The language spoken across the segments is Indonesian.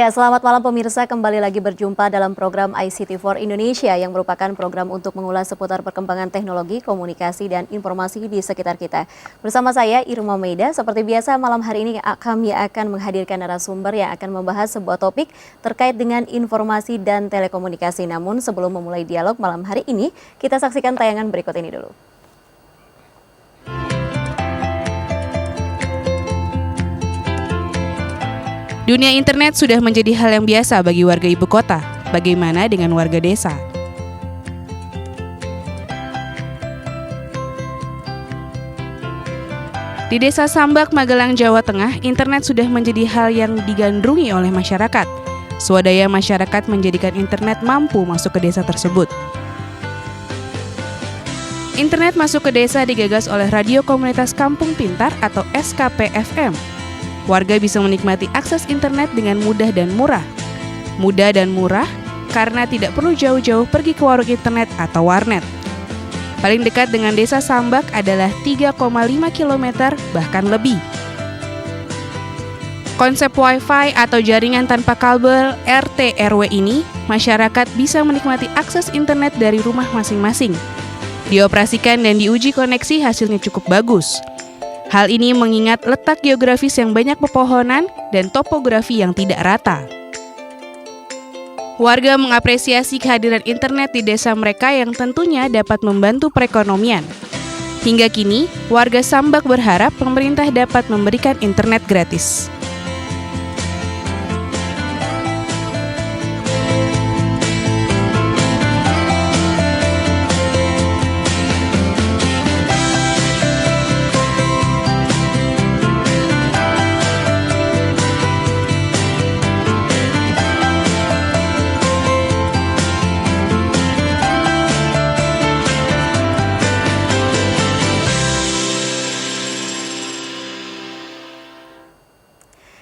Ya, selamat malam pemirsa. Kembali lagi berjumpa dalam program ICT for Indonesia yang merupakan program untuk mengulas seputar perkembangan teknologi, komunikasi, dan informasi di sekitar kita. Bersama saya, Irma Meida. Seperti biasa, malam hari ini kami akan menghadirkan narasumber yang akan membahas sebuah topik terkait dengan informasi dan telekomunikasi. Namun sebelum memulai dialog malam hari ini, kita saksikan tayangan berikut ini dulu. Dunia internet sudah menjadi hal yang biasa bagi warga ibu kota. Bagaimana dengan warga desa? Di Desa Sambak, Magelang, Jawa Tengah, internet sudah menjadi hal yang digandrungi oleh masyarakat. Swadaya masyarakat menjadikan internet mampu masuk ke desa tersebut. Internet masuk ke desa digagas oleh Radio Komunitas Kampung Pintar atau SKP-FM. Warga bisa menikmati akses internet dengan mudah dan murah. Mudah dan murah karena tidak perlu jauh-jauh pergi ke warung internet atau warnet. Paling dekat dengan Desa Sambak adalah 3,5 km bahkan lebih. Konsep Wi-Fi atau jaringan tanpa kabel RT/RW ini, masyarakat bisa menikmati akses internet dari rumah masing-masing. Dioperasikan dan diuji koneksi hasilnya cukup bagus. Hal ini mengingat letak geografis yang banyak pepohonan dan topografi yang tidak rata. Warga mengapresiasi kehadiran internet di desa mereka yang tentunya dapat membantu perekonomian. Hingga kini, warga Sambak berharap pemerintah dapat memberikan internet gratis.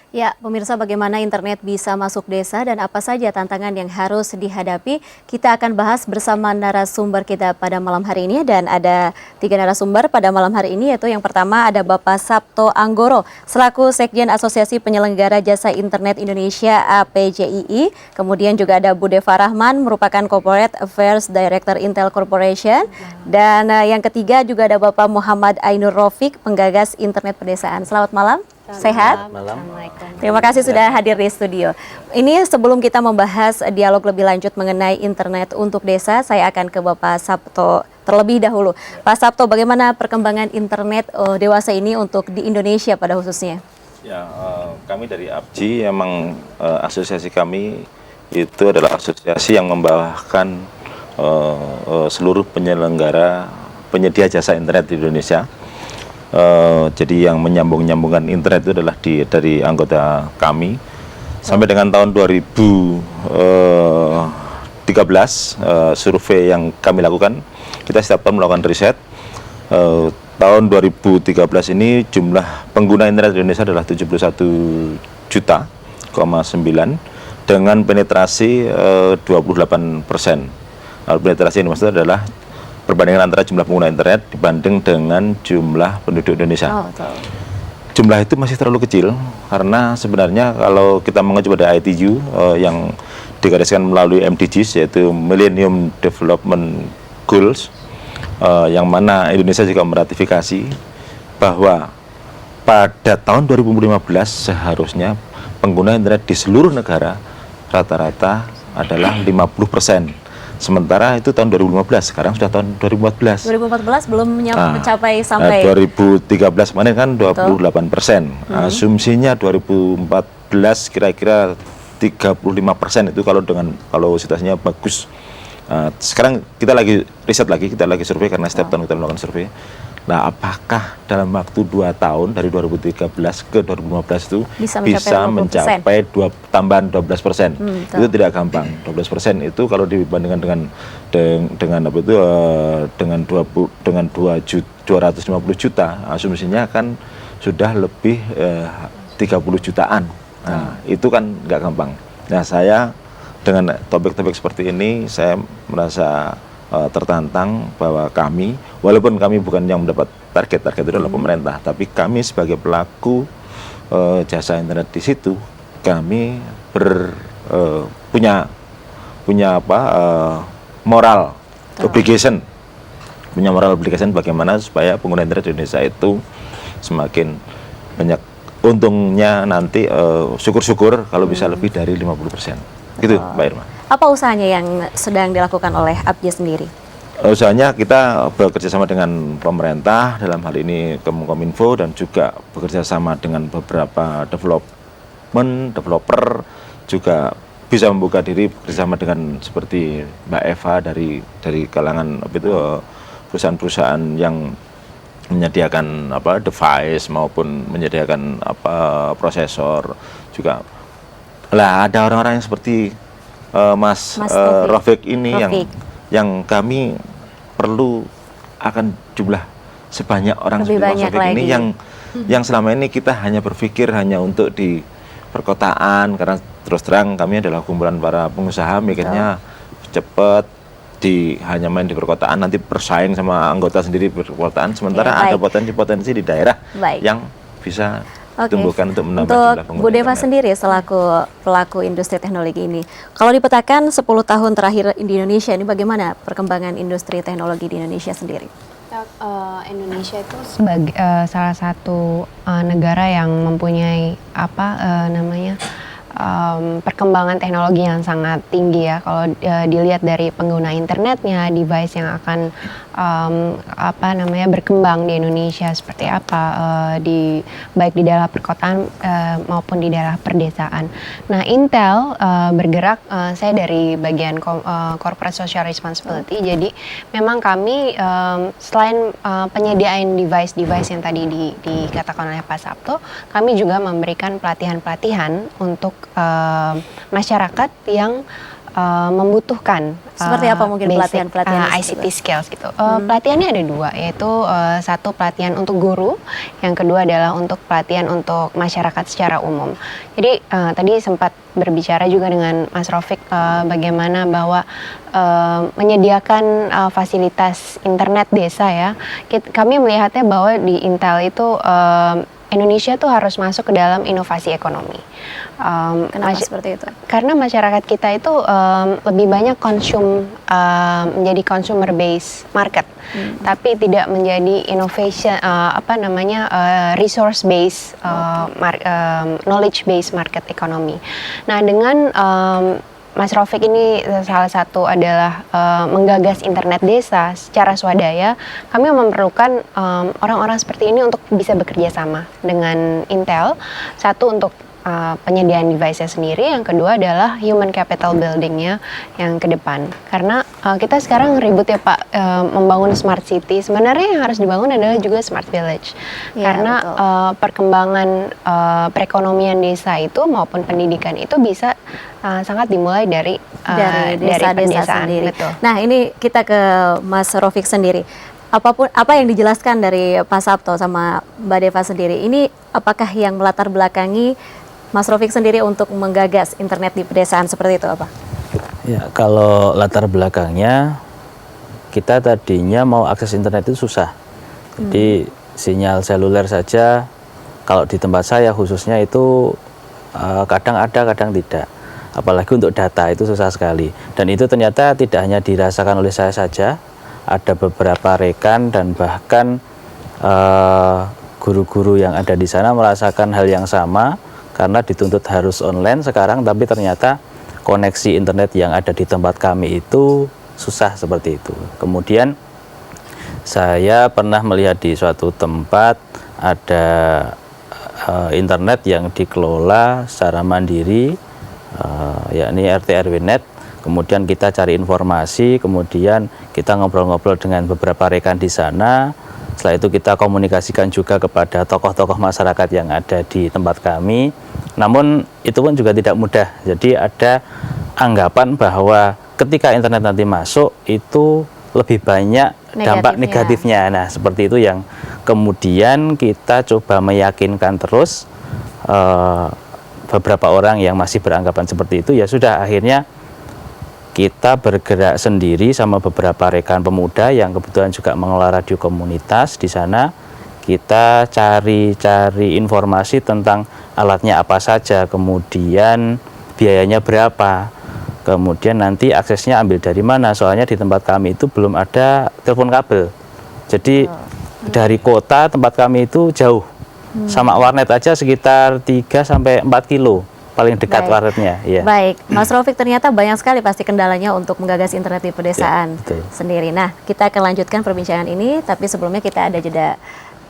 Ya, pemirsa, bagaimana internet bisa masuk desa dan apa saja tantangan yang harus dihadapi, kita akan bahas bersama narasumber kita pada malam hari ini. Dan ada 3 narasumber pada malam hari ini, yaitu yang pertama ada Bapak Sabto Anggoro selaku Sekjen Asosiasi Penyelenggara Jasa Internet Indonesia APJII. Kemudian juga ada Bu Deva Rahman, merupakan Corporate Affairs Director Intel Corporation. Dan yang ketiga juga ada Bapak Muhammad Ainur Rafiq, penggagas internet pedesaan. Selamat malam. Sehat? Malam. Terima kasih sudah hadir di studio. Ini sebelum kita membahas dialog lebih lanjut mengenai internet untuk desa, saya akan ke Bapak Sabto terlebih dahulu. Pak Sabto, bagaimana perkembangan internet dewasa ini untuk di Indonesia pada khususnya? Ya, kami dari APJI emang asosiasi kami itu adalah asosiasi yang membawakan seluruh penyedia jasa internet di Indonesia. Jadi yang menyambungkan internet itu adalah dari anggota kami. Sampai dengan tahun 2013 survei yang kami lakukan, kita setiap tahun melakukan riset. Tahun 2013 ini jumlah pengguna internet di Indonesia adalah 71,9 juta dengan penetrasi 28%. Penetrasi ini maksudnya adalah perbandingan antara jumlah pengguna internet dibanding dengan jumlah penduduk Indonesia. Jumlah itu masih terlalu kecil karena sebenarnya kalau kita mengacu pada ITU yang digariskan melalui MDGs, yaitu Millennium Development Goals, yang mana Indonesia juga meratifikasi bahwa pada tahun 2015 seharusnya pengguna internet di seluruh negara rata-rata adalah 50%. Sementara itu tahun 2015, sekarang sudah tahun 2014. 2014 belum mencapai sampai 2013 kemarin kan 28%. Asumsinya 2014 kira-kira 35% itu kalau situasinya bagus. Sekarang kita lagi riset lagi, kita lagi survei karena setiap tahun kita melakukan survei. Nah, apakah dalam waktu 2 tahun dari 2013 ke 2015 itu bisa mencapai tambahan 12%? Itu tidak gampang. 12% itu kalau dibandingkan dengan 250 juta, asumsinya kan sudah lebih 30 jutaan. Nah, itu kan nggak gampang. Nah, saya dengan topik-topik seperti ini saya merasa tertantang bahwa kami, walaupun kami bukan yang mendapat target itu adalah pemerintah, tapi kami sebagai pelaku jasa internet di situ, kami punya apa moral obligation, punya moral obligation bagaimana supaya pengguna internet di Indonesia itu semakin banyak untungnya nanti, syukur-syukur kalau bisa lebih dari 50%. Gitu, Mbak Irma. Apa usahanya yang sedang dilakukan oleh APJ sendiri? Usahanya kita bekerja sama dengan pemerintah, dalam hal ini Kominfo, dan juga bekerja sama dengan beberapa developer, juga bisa membuka diri bekerjasama dengan seperti Mbak Eva dari kalangan perusahaan-perusahaan yang menyediakan device maupun menyediakan prosesor juga. Lah ada orang-orang yang seperti Mas Rafiq ini yang kami perlu akan jumlah sebanyak orang lebih seperti Mas banyak Rafiq ini lagi. yang selama ini kita hanya berpikir hanya untuk di perkotaan, karena terus terang kami adalah kumpulan para pengusaha mikirnya cepat hanya main di perkotaan, nanti bersaing sama anggota sendiri di perkotaan, sementara ada potensi-potensi di daerah yang bisa tumbuhkan untuk menambah jumlah pengguna. Bu Deva sendiri selaku pelaku industri teknologi ini, kalau dipetakan 10 tahun terakhir di Indonesia ini, bagaimana perkembangan industri teknologi di Indonesia sendiri? Indonesia itu sebagai salah satu negara yang mempunyai perkembangan teknologi yang sangat tinggi ya. Kalau dilihat dari pengguna internetnya, device yang akan berkembang di Indonesia seperti apa, baik di daerah perkotaan maupun di daerah perdesaan. Nah, Intel bergerak, saya dari bagian corporate social responsibility. Jadi memang kami selain penyediaan device yang tadi dikatakan oleh Pak Sabto, kami juga memberikan pelatihan-pelatihan untuk masyarakat yang membutuhkan seperti apa mungkin pelatihan-pelatihan ICT skills gitu. Pelatihannya ada dua, yaitu satu pelatihan untuk guru, yang kedua adalah untuk pelatihan untuk masyarakat secara umum. Jadi tadi sempat berbicara juga dengan Mas Rafiq bagaimana bahwa menyediakan fasilitas internet desa ya. Kami melihatnya bahwa di Intel itu Indonesia tuh harus masuk ke dalam inovasi ekonomi. Kenapa seperti itu? Karena masyarakat kita itu lebih banyak menjadi consumer based market, tapi tidak menjadi innovation resource based knowledge based market economy. Nah, dengan Mas Rafiq ini salah satu adalah menggagas internet desa secara swadaya. Kami memerlukan orang-orang seperti ini untuk bisa bekerja sama dengan Intel. Satu untuk penyediaan device-nya sendiri, yang kedua adalah human capital building-nya yang ke depan. Karena kita sekarang ribut ya Pak, membangun smart city. Sebenarnya yang harus dibangun adalah juga smart village. Ya, karena perkembangan perekonomian desa itu maupun pendidikan itu bisa sangat dimulai dari desa-desa sendiri. Betul. Nah, ini kita ke Mas Rafiq sendiri. Apa yang dijelaskan dari Pak Sabto sama Mbak Deva sendiri, ini apakah yang melatar belakangi Mas Rafiq sendiri untuk menggagas internet di pedesaan seperti itu apa? Ya, kalau latar belakangnya, kita tadinya mau akses internet itu susah. Jadi sinyal seluler saja, kalau di tempat saya khususnya itu kadang ada, kadang tidak. Apalagi untuk data itu susah sekali. Dan itu ternyata tidak hanya dirasakan oleh saya saja, ada beberapa rekan dan bahkan guru-guru yang ada di sana merasakan hal yang sama, karena dituntut harus online sekarang, tapi ternyata koneksi internet yang ada di tempat kami itu susah seperti itu. Kemudian saya pernah melihat di suatu tempat ada internet yang dikelola secara mandiri, yakni RT RW Net. Kemudian kita cari informasi, kemudian kita ngobrol-ngobrol dengan beberapa rekan di sana. Setelah itu kita komunikasikan juga kepada tokoh-tokoh masyarakat yang ada di tempat kami. Namun itu pun juga tidak mudah. Jadi ada anggapan bahwa ketika internet nanti masuk itu lebih banyak dampak negatifnya. Nah, seperti itu yang kemudian kita coba meyakinkan terus beberapa orang yang masih beranggapan seperti itu. Ya sudah, akhirnya kita bergerak sendiri sama beberapa rekan pemuda yang kebetulan juga mengelola radio komunitas di sana. Kita cari informasi tentang alatnya apa saja, kemudian biayanya berapa, kemudian nanti aksesnya ambil dari mana, soalnya di tempat kami itu belum ada telepon kabel. Jadi dari kota tempat kami itu jauh, sama warnet aja sekitar 3-4 kilo paling dekat warnetnya. Ya. Baik, Mas Raufik, ternyata banyak sekali pasti kendalanya untuk menggagas internet di pedesaan sendiri. Nah, kita akan lanjutkan perbincangan ini, tapi sebelumnya kita ada jeda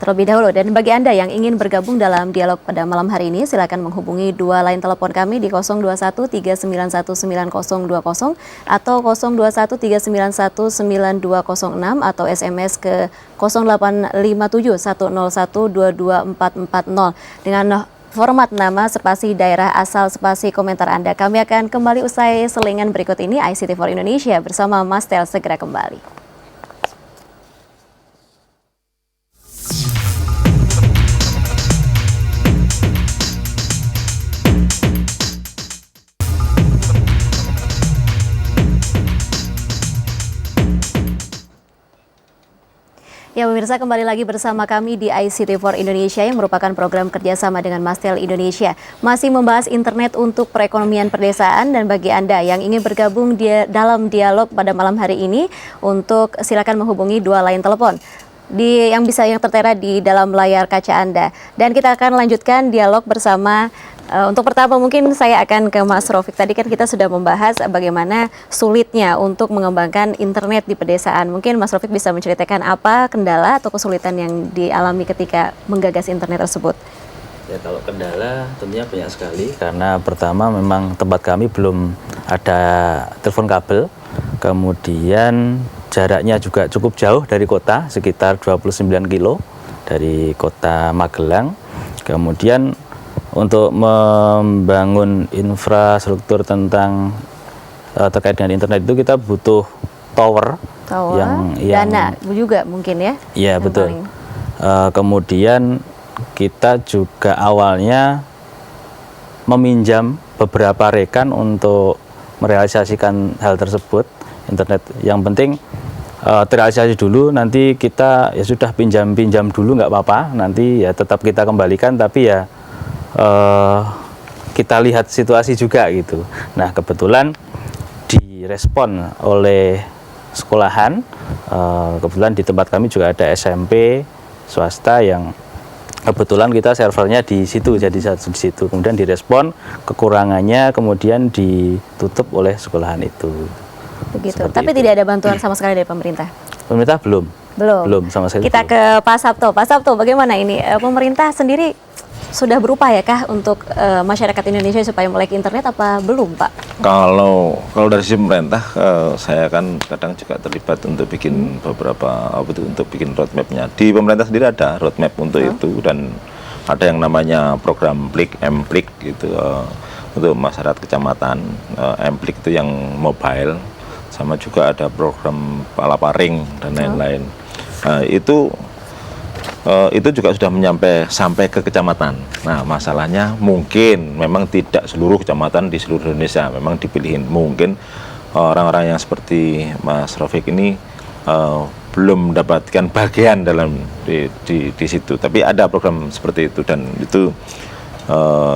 terlebih dahulu. Dan bagi Anda yang ingin bergabung dalam dialog pada malam hari ini, silakan menghubungi 2 line telepon kami di 021-391-9020 atau 021-391-9206 atau SMS ke 0857-101-22440 dengan format nama, spasi daerah asal, spasi komentar Anda. Kami akan kembali usai selingan berikut ini. ICT4 Indonesia bersama Mas Tel segera kembali. Ya pemirsa, kembali lagi bersama kami di ICT4 Indonesia yang merupakan program kerjasama dengan Mastel Indonesia. Masih membahas internet untuk perekonomian pedesaan, dan bagi Anda yang ingin bergabung dalam dialog pada malam hari ini, untuk silakan menghubungi 2 line telepon yang tertera di dalam layar kaca Anda. Dan kita akan lanjutkan dialog bersama. Untuk pertama mungkin saya akan ke Mas Raufik. Tadi kan kita sudah membahas bagaimana sulitnya untuk mengembangkan internet di pedesaan. Mungkin Mas Raufik bisa menceritakan apa kendala atau kesulitan yang dialami ketika menggagas internet tersebut. Ya, kalau kendala tentunya banyak sekali, karena pertama memang tempat kami belum ada telepon kabel, kemudian jaraknya juga cukup jauh dari kota, sekitar 29 kilo dari kota Magelang. Kemudian untuk membangun infrastruktur terkait dengan internet itu kita butuh tower yang dana juga mungkin ya. Iya betul. Kemudian kita juga awalnya meminjam beberapa rekan untuk merealisasikan hal tersebut internet. Yang penting terrealisasi dulu, nanti kita ya sudah pinjam dulu nggak apa-apa, nanti ya tetap kita kembalikan, tapi ya kita lihat situasi juga gitu. Nah kebetulan direspon oleh sekolahan, kebetulan di tempat kami juga ada SMP swasta yang kebetulan kita servernya di situ, jadi di situ. Kemudian direspon kekurangannya, kemudian ditutup oleh sekolahan itu. Begitu. Seperti Tapi itu. tidak ada bantuan sama sekali dari pemerintah. Pemerintah belum sama sekali. Kita ke Pak Sabto. Pak Sabto, bagaimana ini? Pemerintah sendiri sudah berupayakah untuk masyarakat Indonesia supaya melek internet, apa belum, Pak? Kalau dari sisi pemerintah, saya kan kadang juga terlibat untuk bikin untuk bikin roadmap-nya. Di pemerintah sendiri ada roadmap untuk itu, dan ada yang namanya program M-Plik gitu, untuk masyarakat kecamatan. M-Plik itu yang mobile, sama juga ada program Palaparing dan lain-lain. Itu juga sudah sampai ke kecamatan. Nah, masalahnya mungkin memang tidak seluruh kecamatan di seluruh Indonesia, memang dipilihin. Mungkin orang-orang yang seperti Mas Raufik ini belum mendapatkan bagian di situ. Tapi ada program seperti itu, dan itu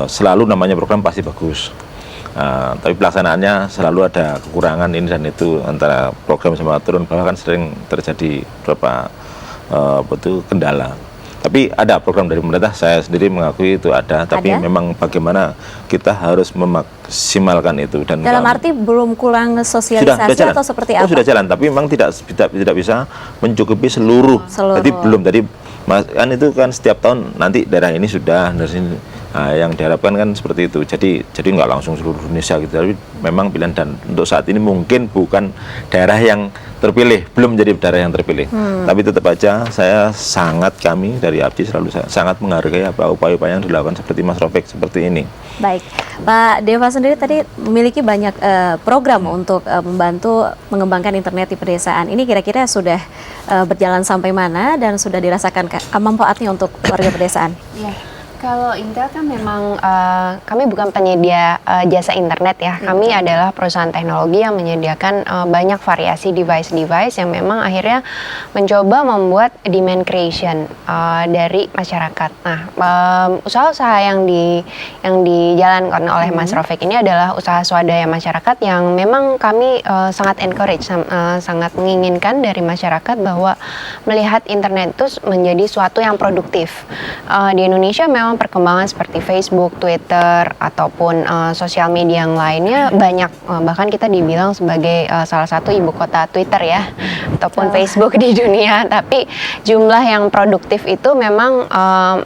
selalu namanya program pasti bagus. Tapi pelaksanaannya selalu ada kekurangan ini dan itu, antara program sama turun bawah kan sering terjadi beberapa kendala. Tapi ada program dari pemerintah, saya sendiri mengakui itu ada, tapi memang bagaimana kita harus memaksimalkan itu. Dan dalam arti belum kurang sosialisasi atau seperti apa? Sudah jalan, tapi memang tidak bisa mencukupi seluruh. Jadi belum, tadi kan itu kan setiap tahun nanti daerah ini sudah dari sini. Nah, yang diharapkan kan seperti itu. Jadi nggak langsung seluruh Indonesia gitu, tapi memang pilihan, dan untuk saat ini mungkin bukan daerah yang terpilih, belum menjadi daerah yang terpilih. Tapi tetap aja kami dari APCI selalu sangat menghargai apa upaya-upaya yang dilakukan seperti Mas Raufik seperti ini. Baik, Pak Deva sendiri tadi memiliki banyak program untuk membantu mengembangkan internet di pedesaan. Ini kira-kira sudah berjalan sampai mana dan sudah dirasakan manfaatnya untuk warga pedesaan? Ya, Kalau Intel kan memang kami bukan penyedia jasa internet ya. Kami adalah perusahaan teknologi yang menyediakan banyak variasi device-device yang memang akhirnya mencoba membuat demand creation dari masyarakat. Nah, usaha-usaha yang dijalankan oleh Mas Rofik ini adalah usaha swadaya masyarakat yang memang kami sangat encourage, sangat menginginkan dari masyarakat bahwa melihat internet itu menjadi suatu yang produktif. Di Indonesia memang perkembangan seperti Facebook, Twitter, ataupun sosial media yang lainnya banyak. Bahkan kita dibilang sebagai salah satu ibu kota Twitter ya, ataupun Facebook di dunia. Tapi jumlah yang produktif itu memang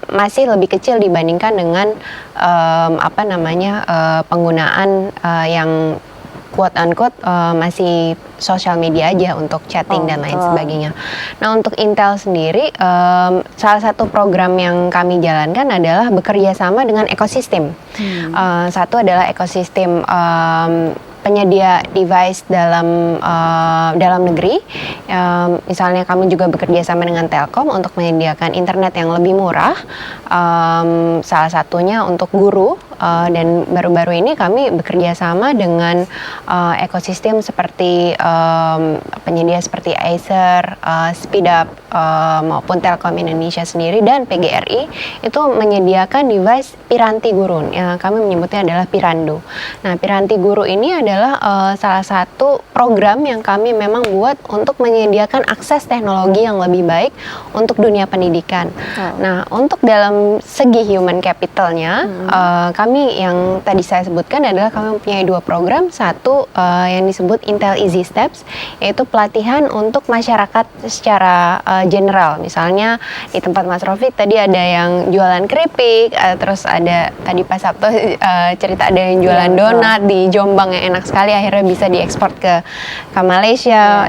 masih lebih kecil dibandingkan dengan penggunaan yang quote unquote masih sosial media aja untuk chatting dan lain sebagainya. Nah, untuk Intel sendiri salah satu program yang kami jalankan adalah bekerja sama dengan ekosistem. Satu adalah ekosistem penyedia device dalam negeri. Misalnya kami juga bekerja sama dengan Telkom untuk menyediakan internet yang lebih murah. Salah satunya untuk guru. Dan baru-baru ini kami bekerja sama dengan ekosistem seperti penyedia seperti Acer, Speedup, maupun Telkom Indonesia sendiri dan PGRI itu menyediakan device Piranti Guru. Kami menyebutnya adalah Pirandu. Nah, Piranti Guru ini adalah salah satu program yang kami memang buat untuk menyediakan akses teknologi yang lebih baik untuk dunia pendidikan. Nah, untuk dalam segi human capitalnya, kami yang tadi saya sebutkan adalah kami mempunyai dua program. Satu yang disebut Intel Easy Steps, yaitu pelatihan untuk masyarakat secara general. Misalnya di tempat Mas Rofik tadi ada yang jualan keripik, terus ada tadi Pak Sabto cerita ada yang jualan donat di Jombang yang enak sekali, akhirnya bisa diekspor ke Malaysia.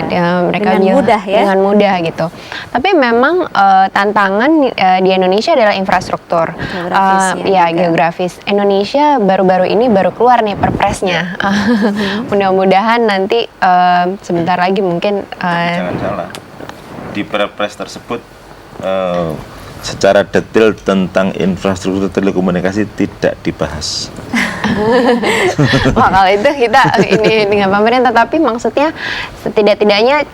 Mereka dengan mudah ya. Dengan mudah gitu. Tapi memang tantangan di Indonesia adalah infrastruktur. Geografis. Indonesia baru-baru ini baru keluar nih perpresnya. Mudah-mudahan nanti sebentar lagi mungkin jangan salah, di perpres tersebut secara detail tentang infrastruktur telekomunikasi tidak dibahas. Wah, kalau itu kita ini dengan pemerintah, tapi maksudnya setidak-tidaknya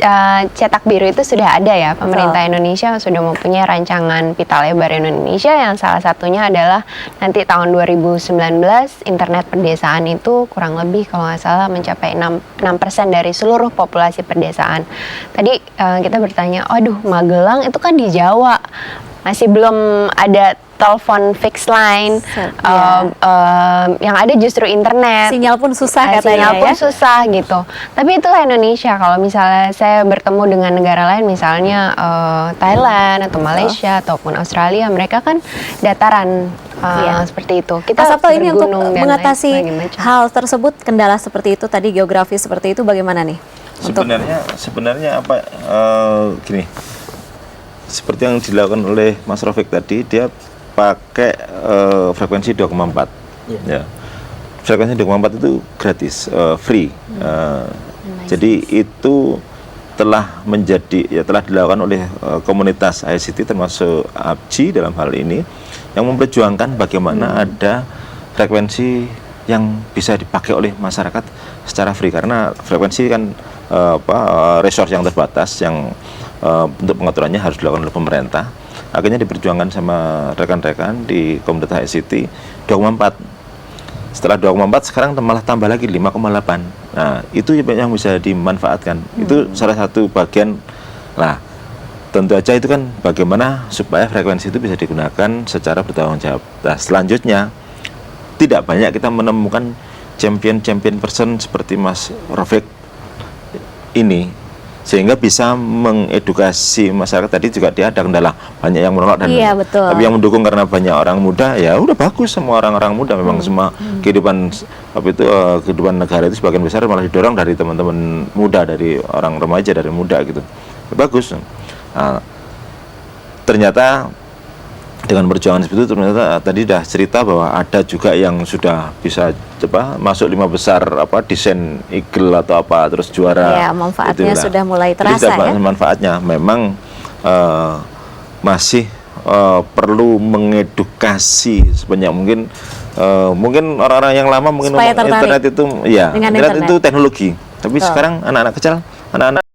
cetak biru itu sudah ada ya. Pemerintah Indonesia sudah mempunyai rancangan pita lebar Indonesia yang salah satunya adalah nanti tahun 2019 internet perdesaan itu kurang lebih kalau nggak salah mencapai 6% dari seluruh populasi perdesaan. Tadi kita bertanya, aduh Magelang itu kan di Jawa, masih belum ada telepon fixed line, yang ada justru internet. Sinyal pun susah katanya. Sinyal pun susah gitu. Tapi itulah Indonesia. Kalau misalnya saya bertemu dengan negara lain, misalnya Thailand atau Malaysia ataupun Australia, mereka kan dataran seperti itu. Kita Pak Sabto, ini untuk mengatasi hal tersebut, kendala seperti itu tadi, geografis seperti itu, bagaimana nih? Sebenarnya apa gini. Seperti yang dilakukan oleh Mas Rofik tadi, dia pakai frekuensi 2,4. Ya. Frekuensi 2,4 itu gratis, free. Jadi itu telah dilakukan oleh komunitas ICT termasuk ABGI dalam hal ini, yang memperjuangkan bagaimana ada frekuensi yang bisa dipakai oleh masyarakat secara free, karena frekuensi kan resource yang terbatas yang untuk pengaturannya harus dilakukan oleh pemerintah. Akhirnya diperjuangkan sama rekan-rekan di komunitas ICT 2,4. Setelah 2,4 sekarang malah tambah lagi 5,8. Nah, itu yang bisa dimanfaatkan. Itu salah satu bagian. Nah, tentu aja itu kan bagaimana supaya frekuensi itu bisa digunakan secara bertanggung jawab. Nah, selanjutnya tidak banyak kita menemukan champion person seperti Mas Rofik ini, sehingga bisa mengedukasi masyarakat. Tadi juga dia ada kendala, banyak yang menolak dan tapi yang mendukung karena banyak orang muda, ya udah bagus, semua orang-orang muda memang semua kehidupan kehidupan negara itu sebagian besar malah didorong dari teman-teman muda, dari orang remaja, dari muda gitu, ya, bagus. Nah, ternyata dengan perjuangan seperti itu, ternyata tadi sudah cerita bahwa ada juga yang sudah bisa masuk 5 besar desain Eagle atau apa, terus juara. Ya, manfaatnya sudah mulai terasa. Jadi, manfaatnya memang masih perlu mengedukasi sebanyak mungkin. Mungkin orang-orang yang lama mungkin Supaya tertarik internet itu, ya, dengan internet itu teknologi. Tapi sekarang anak-anak kecil, anak-anak